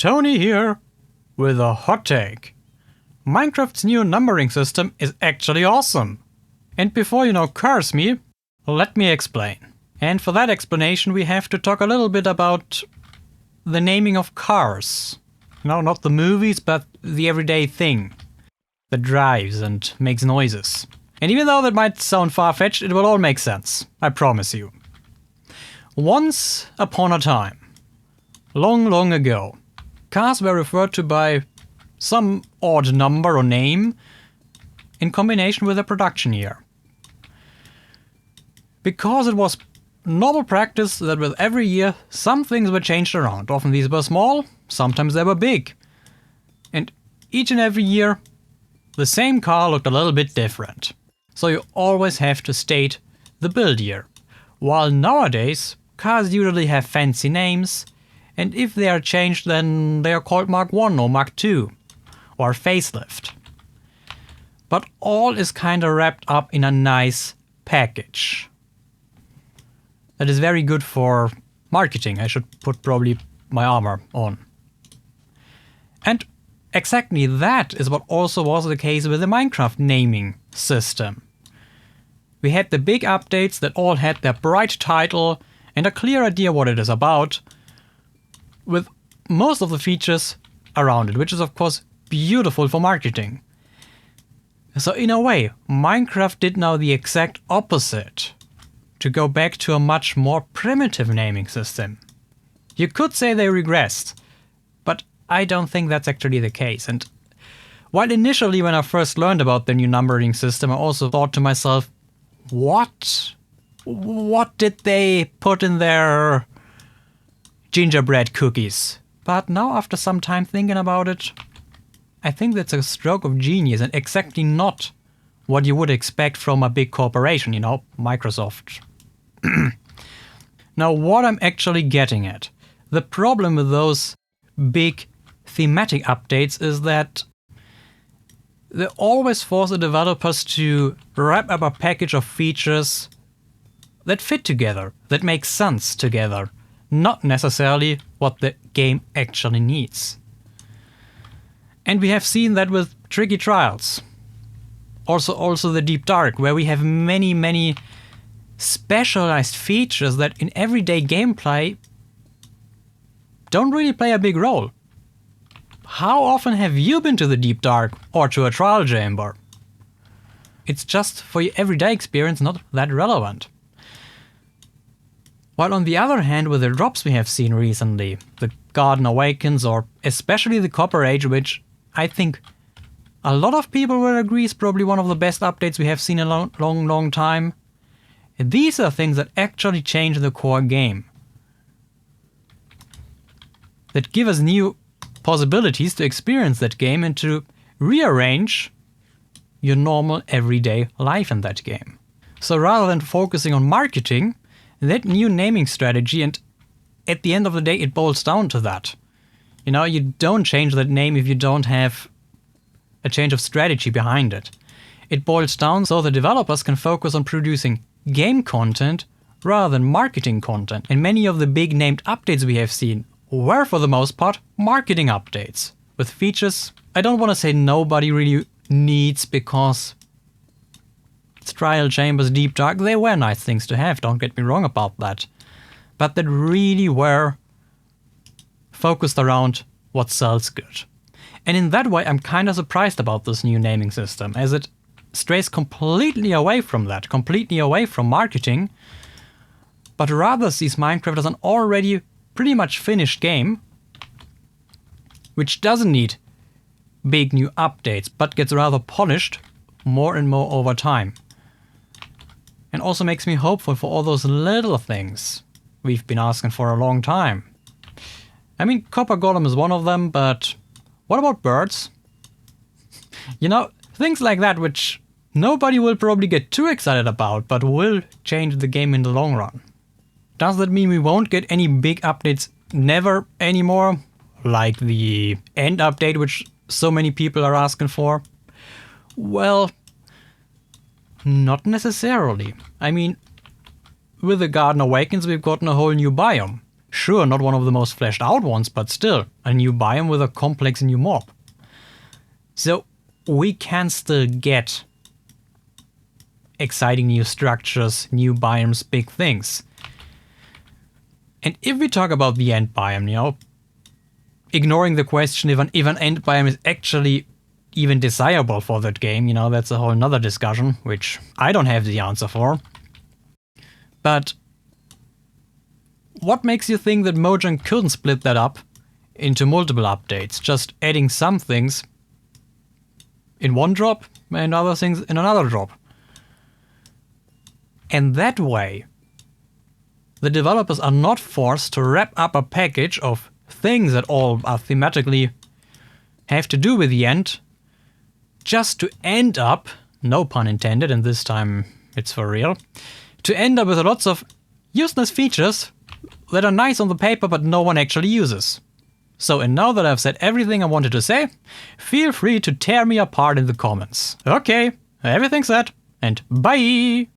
Tony here with a hot take. Minecraft's new numbering system is actually awesome. And before curse me, let me explain. And for that explanation we have to talk a little bit about the naming of cars. No, not the movies, but the everyday thing that drives and makes noises. And even though that might sound far-fetched, it will all make sense, I promise you. Once upon a time, long, long ago, cars were referred to by some odd number or name in combination with a production year. Because it was normal practice that with every year some things were changed around. Often these were small, sometimes they were big. And each and every year the same car looked a little bit different. So you always have to state the build year. While nowadays cars usually have fancy names, and if they are changed then they are called Mark 1 or Mark 2 or facelift. But all is kinda wrapped up in a nice package. That is very good for marketing. I should put probably my armor on. And exactly that is what also was the case with the Minecraft naming system. We had the big updates that all had their bright title and a clear idea what it is about, with most of the features around it, which is of course beautiful for marketing. So in a way, Minecraft did now the exact opposite, to go back to a much more primitive naming system. You could say they regressed, but I don't think that's actually the case. And while initially when I first learned about the new numbering system, I also thought to myself, what did they put in their gingerbread cookies? But now after some time thinking about it, I think that's a stroke of genius and exactly not what you would expect from a big corporation, Microsoft. Now what I'm actually getting at, the problem with those big thematic updates is that they always force the developers to wrap up a package of features that fit together, that make sense together, not necessarily what the game actually needs. And we have seen that with Tricky Trials. Also the Deep Dark, where we have many specialized features that in everyday gameplay don't really play a big role. How often have you been to the Deep Dark or to a trial chamber? It's just for your everyday experience not that relevant. While on the other hand, with the drops we have seen recently, the Garden Awakens or especially the Copper Age, which I think a lot of people will agree is probably one of the best updates we have seen in a long time. And these are things that actually change the core game. That give us new possibilities to experience that game and to rearrange your normal everyday life in that game. So rather than focusing on marketing, that new naming strategy, and at the end of the day it boils down to that. You don't change that name if you don't have a change of strategy behind it. It boils down so the developers can focus on producing game content rather than marketing content. And many of the big named updates we have seen were for the most part marketing updates, with features I don't want to say nobody really needs, because Trial Chambers, Deep Dark, they were nice things to have, don't get me wrong about that. But that really were focused around what sells good. And in that way I'm kinda surprised about this new naming system, as it strays completely away from that, completely away from marketing, but rather sees Minecraft as an already pretty much finished game, which doesn't need big new updates, but gets rather polished more and more over time. And also makes me hopeful for all those little things we've been asking for a long time. I mean, Copper Golem is one of them, but what about birds? Things like that which nobody will probably get too excited about, but will change the game in the long run. Does that mean we won't get any big updates never anymore? Like the end update, which so many people are asking for? Well, not necessarily. I mean, with the Garden Awakens we've gotten a whole new biome. Sure, not one of the most fleshed out ones, but still, a new biome with a complex new mob. So we can still get exciting new structures, new biomes, big things. And if we talk about the end biome, you know, ignoring the question if an end biome is actually even desirable for that game, you know, that's a whole nother discussion, which I don't have the answer for. But what makes you think that Mojang couldn't split that up into multiple updates, just adding some things in one drop and other things in another drop? And that way, the developers are not forced to wrap up a package of things that all are thematically have to do with the end, just to end up, no pun intended, and this time it's for real, to end up with lots of useless features that are nice on the paper but no one actually uses. So, and now that I've said everything I wanted to say, feel free to tear me apart in the comments. Okay, everything's said, and bye!